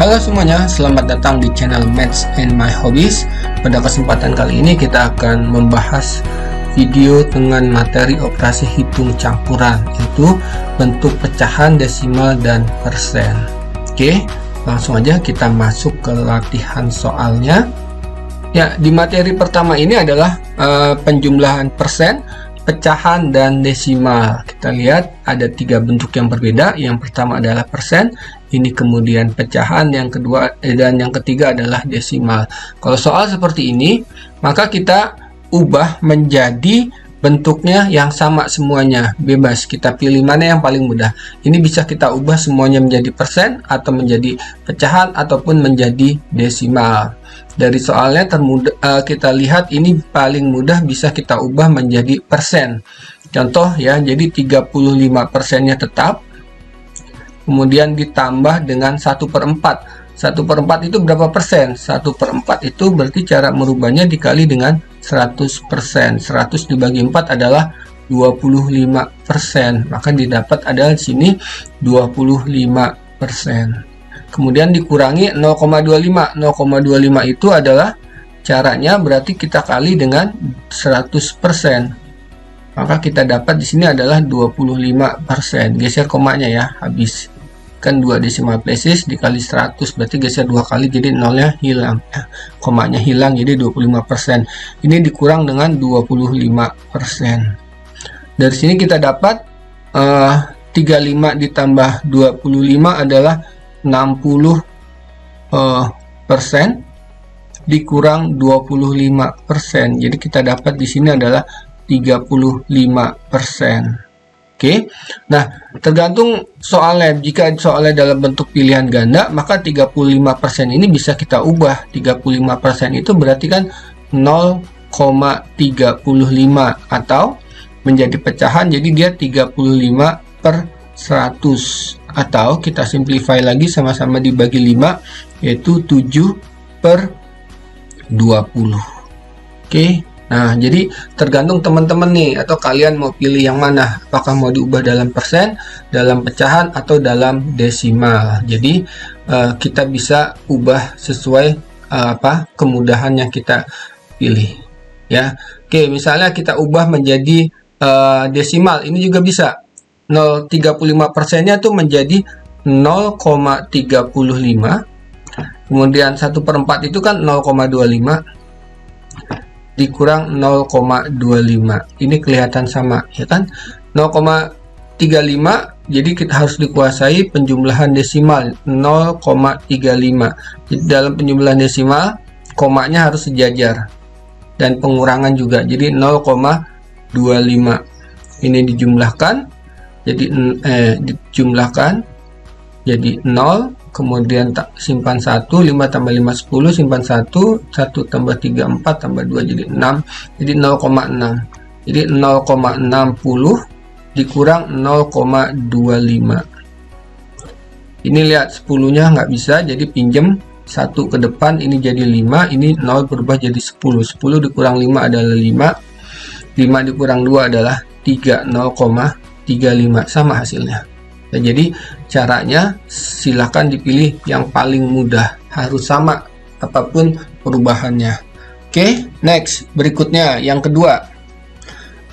Halo semuanya, selamat datang di channel Maths and My Hobbies. Pada kesempatan kali ini kita akan membahas video dengan materi operasi hitung campuran, yaitu bentuk pecahan, desimal, dan persen. Oke, langsung aja kita masuk ke latihan soalnya. Ya, di materi pertama ini adalah penjumlahan persen, pecahan, dan desimal. Kita lihat ada tiga bentuk yang berbeda. Yang pertama adalah persen, ini kemudian pecahan, yang kedua dan yang ketiga adalah desimal. Kalau soal seperti ini, maka kita ubah menjadi bentuknya yang sama semuanya, bebas. Kita pilih mana yang paling mudah. Ini bisa kita ubah semuanya menjadi persen, atau menjadi pecahan, ataupun menjadi desimal. Dari soalnya kita lihat ini paling mudah bisa kita ubah menjadi persen. Contoh ya, jadi 35%-nya tetap, kemudian ditambah dengan 1/4. 1/4 itu berapa persen? 1/4 itu berarti cara merubahnya dikali dengan 100%. 100 dibagi 4 adalah 25%. Maka didapat adalah di sini 25%. Kemudian dikurangi 0,25. 0,25 itu adalah caranya berarti kita kali dengan 100%. Maka kita dapat di sini adalah 25%. Geser komanya ya, habis. Kan 2 decimal places dikali 100 berarti geser 2 kali, jadi nolnya hilang. Komanya hilang jadi 25%. Ini dikurang dengan 25%. Dari sini kita dapat 35 ditambah 25 adalah 60 persen dikurang 25%. Jadi kita dapat di sini adalah 35%. Oke. Nah, tergantung soalnya. Jika soalnya dalam bentuk pilihan ganda, maka 35% ini bisa kita ubah. 35% itu berarti kan 0,35 atau menjadi pecahan, jadi dia 35/100. Atau kita simplify lagi, sama-sama dibagi 5, yaitu 7/20. Oke. Nah, jadi tergantung teman-teman nih, atau kalian mau pilih yang mana, apakah mau diubah dalam persen, dalam pecahan, atau dalam desimal. Jadi kita bisa ubah sesuai kemudahan yang kita pilih ya. Oke, misalnya kita ubah menjadi desimal, ini juga bisa. 0,35%-nya tuh menjadi 0,35, kemudian 1/4 itu kan 0,25 dikurang 0,25. Ini kelihatan sama ya kan, 0,35, jadi kita harus dikuasai penjumlahan desimal 0,35. Jadi dalam penjumlahan desimal komanya harus sejajar dan pengurangan juga, jadi 0,25. ini dijumlahkan, jadi dijumlahkan jadi 0, kemudian simpan 1, 5 tambah 5 10, simpan 1, 1 tambah 3 4 tambah 2 jadi 6, jadi 0,6. Jadi 0,60 dikurang 0,25. Ini lihat 10-nya nggak bisa, jadi pinjem 1 ke depan, ini jadi 5, ini 0 berubah jadi 10. 10 dikurang 5 adalah 5, 5 dikurang 2 adalah 3, 0,35, sama hasilnya. Nah, jadi caranya silahkan dipilih yang paling mudah, harus sama apapun perubahannya. Oke, next, berikutnya yang kedua,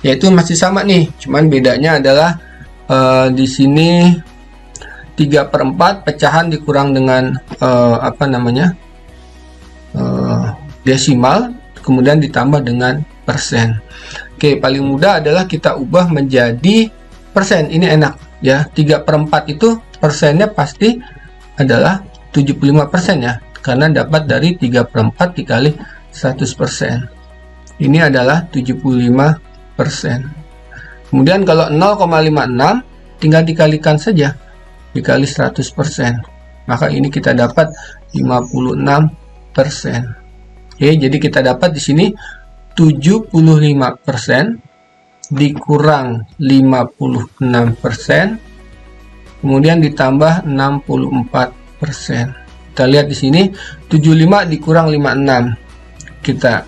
yaitu masih sama nih, cuman bedanya adalah di sini 3/4 pecahan dikurang dengan desimal, kemudian ditambah dengan persen. Oke, paling mudah adalah kita ubah menjadi persen. Ini enak ya, 3/4 itu persennya pasti adalah 75% ya, karena dapat dari 3/4 dikali 100%. Ini adalah 75%. Kemudian kalau 0,56 tinggal dikalikan saja, dikali 100%. Maka ini kita dapat 56%. Oke, jadi kita dapat di sini 75% dikurang 56%, kemudian ditambah 64%. Kita lihat di sini 75 dikurang 56. Kita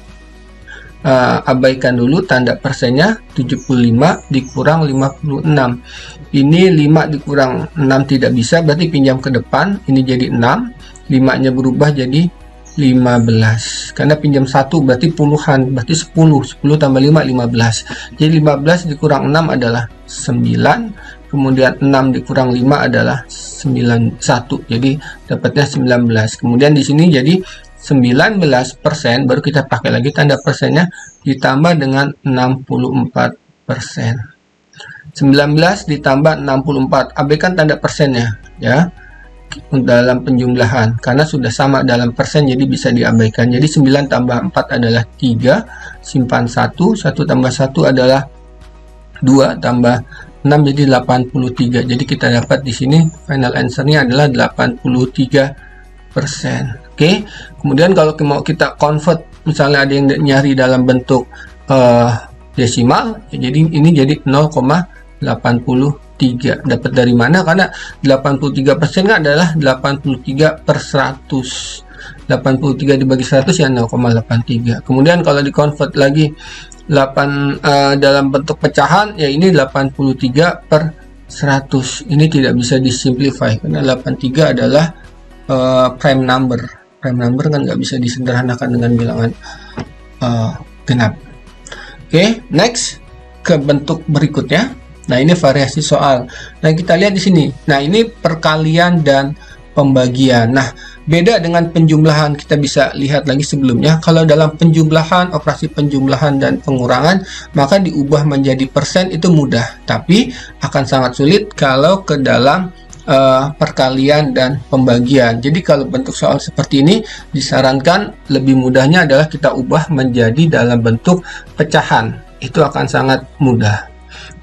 abaikan dulu tanda persennya, 75 dikurang 56. Ini 5 dikurang 6 tidak bisa, berarti pinjam ke depan, ini jadi 6. 5-nya berubah jadi 15. Karena pinjam 1 berarti puluhan, berarti 10 tambah 5, 15. Jadi 15 dikurang 6 adalah 9, kemudian 6 dikurang 5 adalah 1. Jadi dapatnya 19. Kemudian di sini jadi 19%, baru kita pakai lagi tanda persennya, ditambah dengan 64%. 19 ditambah 64, abaikan tanda persennya ya dalam penjumlahan karena sudah sama dalam persen, jadi bisa diabaikan. Jadi 9 tambah 4 adalah 3, simpan 1 tambah 1 adalah 2, tambah 6 jadi 83. Jadi kita dapat di sini final answer-nya adalah 83%. Oke. Kemudian kalau mau kita convert, misalnya ada yang nyari dalam bentuk desimal, jadi ini jadi 0,83. Dapat dari mana? Karena 83% adalah 83/100. 83 dibagi 100 ya 0,83. Kemudian kalau di convert lagi 8 dalam bentuk pecahan, ya ini 83/100. Ini tidak bisa disimplify karena 83 adalah prime number. Prime number kan nggak bisa disederhanakan dengan bilangan genap. Oke, next ke bentuk berikutnya. Nah, ini variasi soal. Nah, kita lihat di sini. Nah, ini perkalian dan pembagian. Nah, beda dengan penjumlahan, kita bisa lihat lagi sebelumnya. Kalau dalam penjumlahan, operasi penjumlahan dan pengurangan, maka diubah menjadi persen itu mudah. Tapi akan sangat sulit kalau ke dalam perkalian dan pembagian. Jadi kalau bentuk soal seperti ini, disarankan lebih mudahnya adalah kita ubah menjadi dalam bentuk pecahan. Itu akan sangat mudah.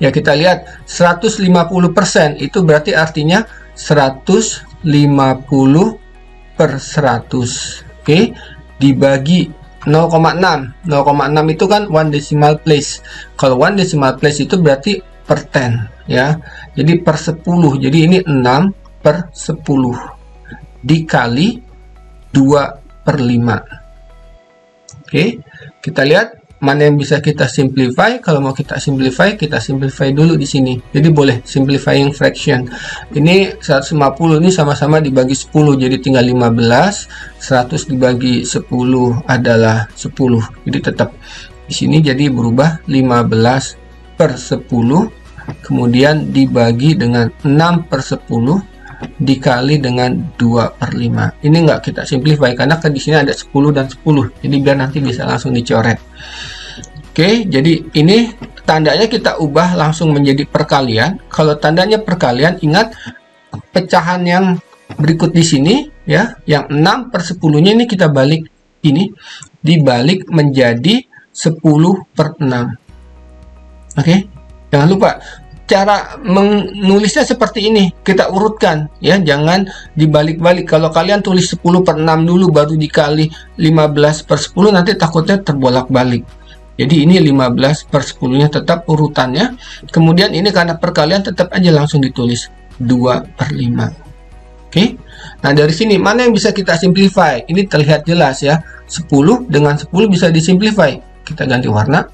Ya, kita lihat 150% itu berarti artinya 150/100. Oke, dibagi 0,6. 0,6 itu kan one decimal place. Kalau one decimal place itu berarti per 10 ya. Jadi per 10. Jadi ini 6/10 dikali 2/5. Oke, kita lihat mana yang bisa kita simplify. Kalau mau kita simplify dulu di sini. Jadi boleh simplifying fraction. Ini 150 ini sama-sama dibagi 10, jadi tinggal 15. 100 dibagi 10 adalah 10. Jadi tetap di sini jadi berubah 15/10, kemudian dibagi dengan 6/10 dikali dengan 2/5. Ini enggak kita simplify karena kan di sini ada 10 dan 10. Jadi biar nanti bisa langsung dicoret. Oke, jadi ini tandanya kita ubah langsung menjadi perkalian. Kalau tandanya perkalian, ingat pecahan yang berikut di sini ya, yang 6/10-nya ini kita balik, ini dibalik menjadi 10/6. Oke, jangan lupa cara menulisnya seperti ini, kita urutkan ya, jangan dibalik-balik. Kalau kalian tulis 10/6 dulu baru dikali 15/10, nanti takutnya terbolak-balik. Jadi ini 15/10-nya tetap urutannya. Kemudian ini karena perkalian tetap aja langsung ditulis 2/5. Oke. Nah, dari sini mana yang bisa kita simplify? Ini terlihat jelas ya. 10 dengan 10 bisa disimplify. Kita ganti warna.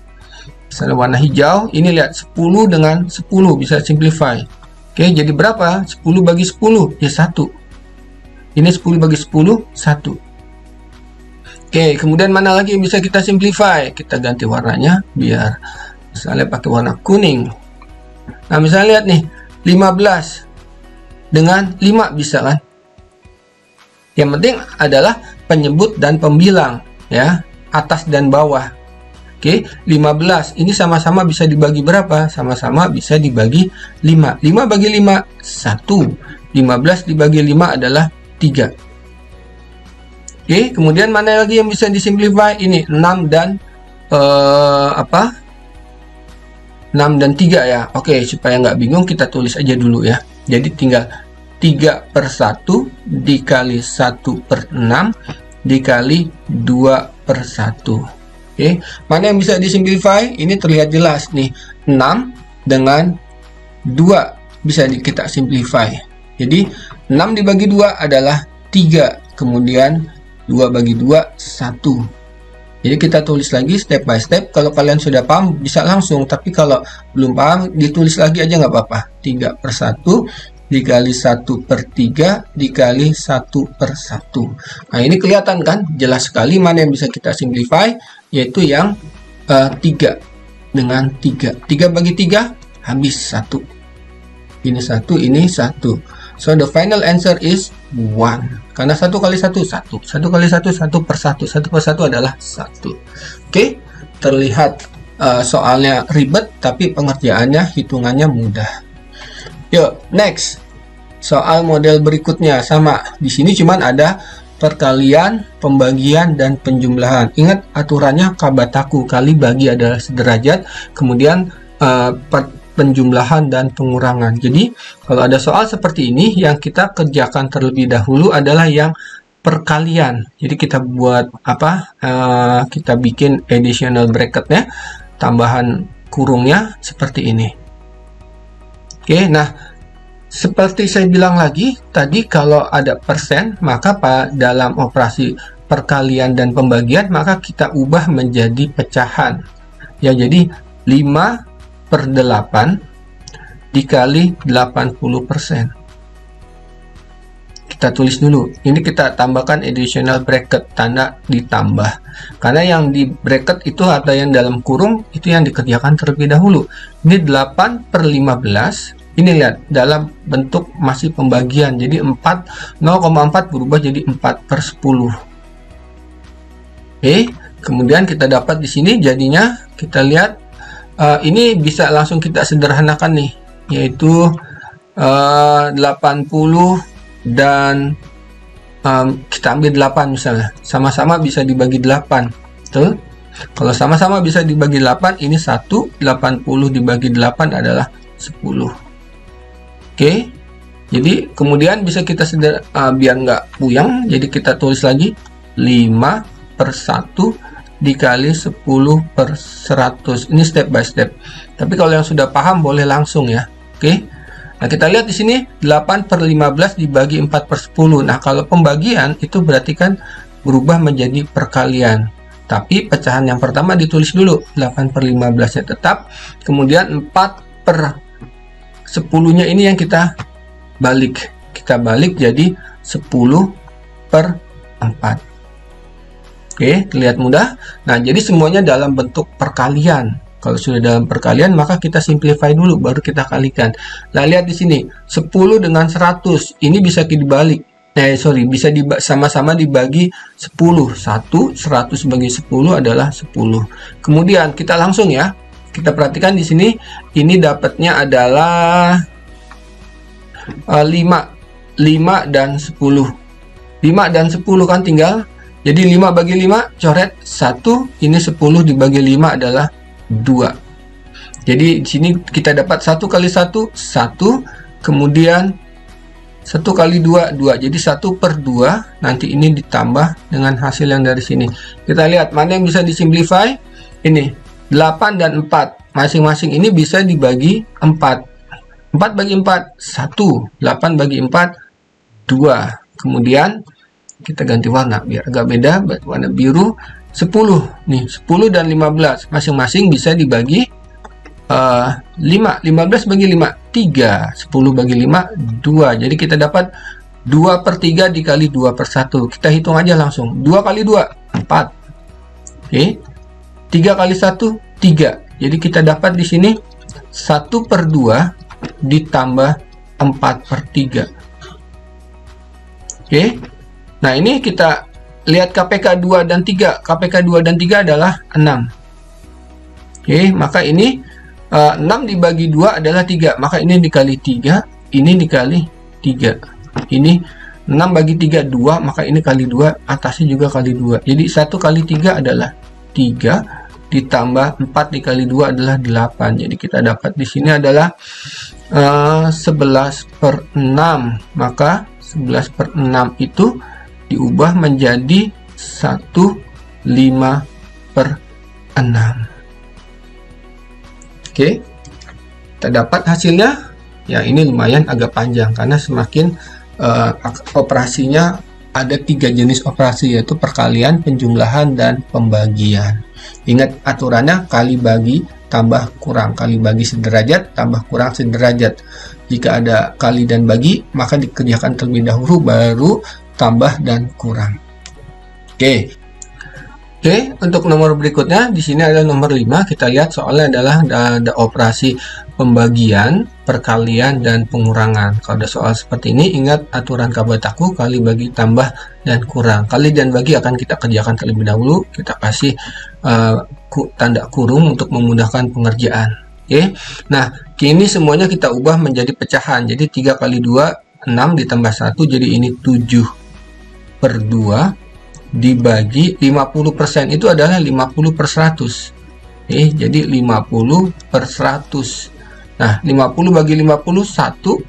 Misalnya warna hijau, ini lihat 10 dengan 10 bisa simplify. Oke, jadi berapa? 10 bagi 10 ya 1. Ini 10 bagi 10 1. Oke, kemudian mana lagi yang bisa kita simplify? Kita ganti warnanya biar misalnya pakai warna kuning. Nah, misalnya lihat nih, 15 dengan 5 bisa kan? Yang penting adalah penyebut dan pembilang ya, atas dan bawah. Oke, 15 ini sama-sama bisa dibagi berapa? Sama-sama bisa dibagi 5. 5 bagi 5 1. 15 dibagi 5 adalah 3. Oke, kemudian mana lagi yang bisa disimplify? Ini 6 dan 6 dan 3 ya. Oke, supaya nggak bingung kita tulis aja dulu ya. Jadi tinggal 3/1 dikali 1/6 dikali 2/1. Oke, mana yang bisa disimplify? Ini terlihat jelas nih, 6 dengan 2 bisa kita simplify. Jadi 6 dibagi 2 adalah 3, kemudian 2 bagi 2 1. Jadi kita tulis lagi step by step. Kalau kalian sudah paham bisa langsung, tapi kalau belum paham ditulis lagi aja nggak apa-apa. 3/1 dikali 1/3 dikali 1/1. Nah, ini kelihatan kan? Jelas sekali mana yang bisa kita simplify, yaitu yang 3 dengan 3. 3 bagi 3, habis 1. Ini 1, ini 1. So, the final answer is 1. Karena 1 kali 1, 1. 1 kali 1, 1/1. 1/1 adalah 1. Oke, terlihat soalnya ribet, tapi pengerjaannya, hitungannya mudah. Yuk, next. Soal model berikutnya sama. Di sini cuman ada perkalian, pembagian, dan penjumlahan. Ingat aturannya kabataku, kali bagi adalah sederajat, kemudian penjumlahan dan pengurangan. Jadi kalau ada soal seperti ini, yang kita kerjakan terlebih dahulu adalah yang perkalian. Jadi kita buat apa? Kita bikin additional bracketnya, tambahan kurungnya seperti ini. Oke, nah seperti saya bilang lagi tadi, kalau ada persen, maka dalam operasi perkalian dan pembagian, maka kita ubah menjadi pecahan. Ya, jadi 5/8 dikali 80%. Kita tulis dulu. Ini kita tambahkan additional bracket, tanda ditambah. Karena yang di bracket itu atau yang dalam kurung itu yang dikerjakan terlebih dahulu. Ini 8/15. Ini lihat, dalam bentuk masih pembagian. Jadi 0,4 berubah jadi 4/10. Oke, kemudian kita dapat di sini jadinya, kita lihat ini bisa langsung kita sederhanakan nih, yaitu 80 dan kita ambil 8 misalnya, sama-sama bisa dibagi 8. Betul? Kalau sama-sama bisa dibagi 8, ini 1, 80 dibagi 8 adalah 10. Oke, jadi kemudian bisa kita biar nggak puyeng, jadi kita tulis lagi 5/1 dikali 10/100. Ini step by step. Tapi kalau yang sudah paham boleh langsung ya. Oke. Nah, kita lihat di sini 8/15 dibagi 4/10. Nah, kalau pembagian itu berarti kan berubah menjadi perkalian. Tapi pecahan yang pertama ditulis dulu, 8/15-nya tetap. Kemudian 4/10-nya ini yang kita balik. Kita balik jadi 10/4. Oke, terlihat mudah. Nah, jadi semuanya dalam bentuk perkalian. Kalau sudah dalam perkalian, maka kita simplify dulu, baru kita kalikan. Nah, lihat di sini, 10 dengan 100. Ini bisa dibalik. Bisa sama-sama dibagi 10. 100 bagi 10 adalah 10. Kemudian, kita langsung ya. Kita perhatikan di sini, ini dapatnya adalah 5 dan 10. 5 dan 10 kan tinggal. Jadi 5 bagi 5 coret 1, ini 10 dibagi 5 adalah 2. Jadi di sini kita dapat 1 kali 1, 1, kemudian 1 kali 2, 2. Jadi 1/2, nanti ini ditambah dengan hasil yang dari sini. Kita lihat mana yang bisa disimplify. Ini 8 dan 4. Masing-masing ini bisa dibagi 4. 4 bagi 4, 1. 8 bagi 4, 2. Kemudian kita ganti warna biar agak beda, warna biru. 10 nih, 10 dan 15 masing-masing bisa dibagi 5. 15 bagi 5, 3. 10 bagi 5, 2. Jadi kita dapat 2/3 dikali 2/1. Kita hitung aja langsung. 2 kali 2, 4. Oke. 3 kali 1, 3. Jadi kita dapat di sini 1/2 ditambah 4/3. Oke. Nah, ini kita lihat KPK 2 dan 3. KPK 2 dan 3 adalah 6. Oke, maka ini 6 dibagi 2 adalah 3. Maka ini dikali 3, ini dikali 3. Ini 6 bagi 3, 2. Maka ini kali 2, atasnya juga kali 2. Jadi 1 kali 3 adalah 3. Ditambah 4 dikali 2 adalah 8. Jadi kita dapat di sini adalah 11/6. Maka 11/6 itu diubah menjadi 1/5/6. Oke, kita dapat hasilnya. Ya, ini lumayan agak panjang karena semakin operasinya ada 3 jenis operasi, yaitu perkalian, penjumlahan, dan pembagian. Ingat aturannya, kali bagi tambah kurang, kali bagi sederajat tambah kurang sederajat. Jika ada kali dan bagi, maka dikerjakan terlebih dahulu baru tambah dan kurang. Oke, untuk nomor berikutnya di sini adalah nomor 5. Kita lihat soalnya adalah ada operasi pembagian, perkalian, dan pengurangan. Kalau ada soal seperti ini, ingat aturan Kabataku, kali bagi tambah dan kurang. Kali dan bagi akan kita kerjakan terlebih dahulu. Kita kasih tanda kurung untuk memudahkan pengerjaan. Oke, nah kini semuanya kita ubah menjadi pecahan. Jadi 3 kali 2 6 ditambah 1, jadi ini 7/2 dibagi 50%, itu adalah 50/100. Oke, jadi 50/100. Nah, 50 bagi 50 1,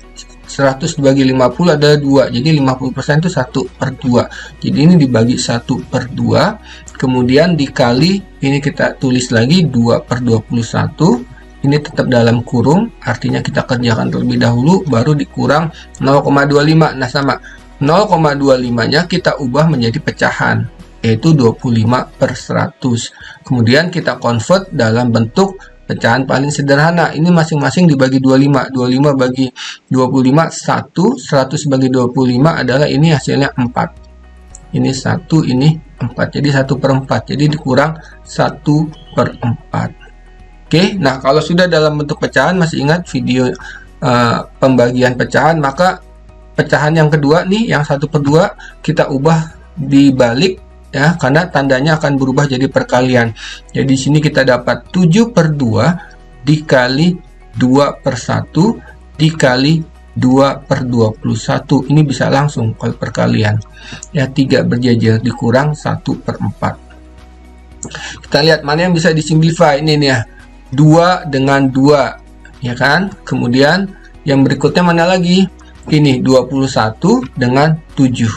100 dibagi 50 adalah 2. Jadi 50% itu 1/2. Jadi ini dibagi 1/2, kemudian dikali, ini kita tulis lagi 2/21. Ini tetap dalam kurung, artinya kita kerjakan terlebih dahulu baru dikurang 0,25. Nah, sama 0,25-nya kita ubah menjadi pecahan, yaitu 25/100. Kemudian kita convert dalam bentuk pecahan paling sederhana. Ini masing-masing dibagi 25. 25 bagi 25 1, 100 bagi 25 adalah ini hasilnya 4. Ini 1, ini 4. Jadi 1/4. Jadi dikurang 1/4. Oke, nah kalau sudah dalam bentuk pecahan, masih ingat video pembagian pecahan, maka pecahan yang kedua nih, yang 1/2 kita ubah dibalik ya, karena tandanya akan berubah jadi perkalian. Jadi di sini kita dapat 7/2 dikali 2/1 dikali 2/21. Ini bisa langsung kalau perkalian. Ya, 3 berjejer dikurang 1/4. Kita lihat mana yang bisa disimplify. Ini nih ya, 2 dengan 2 ya kan. Kemudian yang berikutnya mana lagi? Ini 21 dengan 7.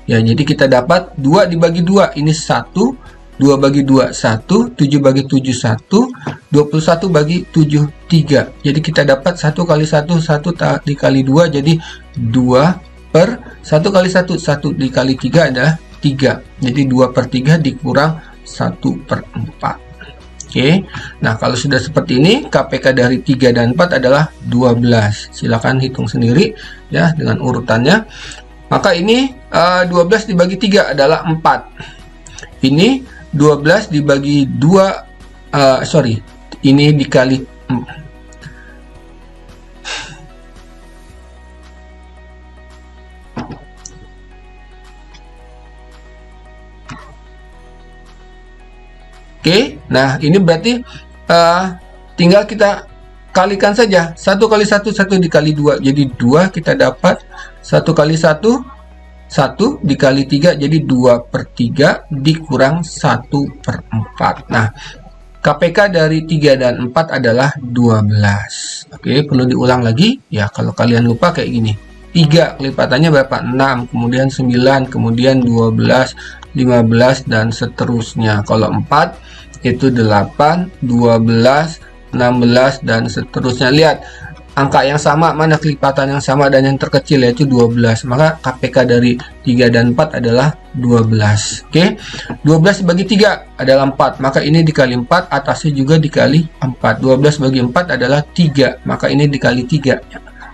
Ya, jadi kita dapat 2 dibagi 2, ini 1, 2 bagi 2, 1, 7 bagi 7, 1, 21 bagi 7, 3. Jadi kita dapat 1 kali 1, 1 dikali 2, jadi 2/1 kali 1, 1 dikali 3 adalah 3. Jadi 2/3 dikurang 1/4. Oke, nah kalau sudah seperti ini, KPK dari 3 dan 4 adalah 12. Silakan hitung sendiri ya dengan urutannya. Maka ini 12 dibagi 3 adalah 4. Ini 12 dibagi 2, ini dikali 4. Oke, nah ini berarti tinggal kita kalikan saja. 1 kali 1, 1 dikali 2, jadi 2. Kita dapat 1 kali 1, 1 dikali 3, jadi 2/3 dikurang 1/4. Nah, KPK dari 3 dan 4 adalah 12. Oke, perlu diulang lagi. Ya, kalau kalian lupa kayak gini. 3 kelipatannya berapa? 6, kemudian 9, kemudian 12, 15, dan seterusnya. Kalau 4 itu 8, 12, 16, dan seterusnya. Lihat, angka yang sama, mana kelipatan yang sama dan yang terkecil, yaitu 12. Maka KPK dari 3 dan 4 adalah 12. Oke, 12 bagi 3 adalah 4. Maka ini dikali 4, atasnya juga dikali 4. 12 bagi 4 adalah 3. Maka ini dikali 3.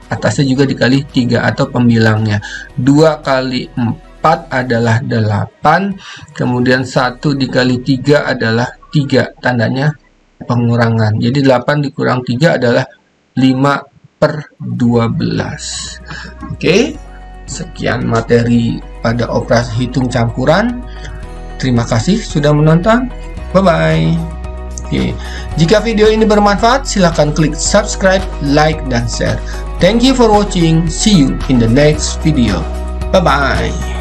Atasnya juga dikali 3 atau pembilangnya. 2 kali 4 /4 adalah 8. Kemudian 1 dikali 3 adalah 3. Tandanya pengurangan. Jadi 8 dikurang 3 adalah 5/12. Oke, sekian materi pada operasi hitung campuran. Terima kasih sudah menonton. Bye-bye. Oke, jika video ini bermanfaat, silahkan klik subscribe, like, dan share. Thank you for watching. See you in the next video. Bye-bye.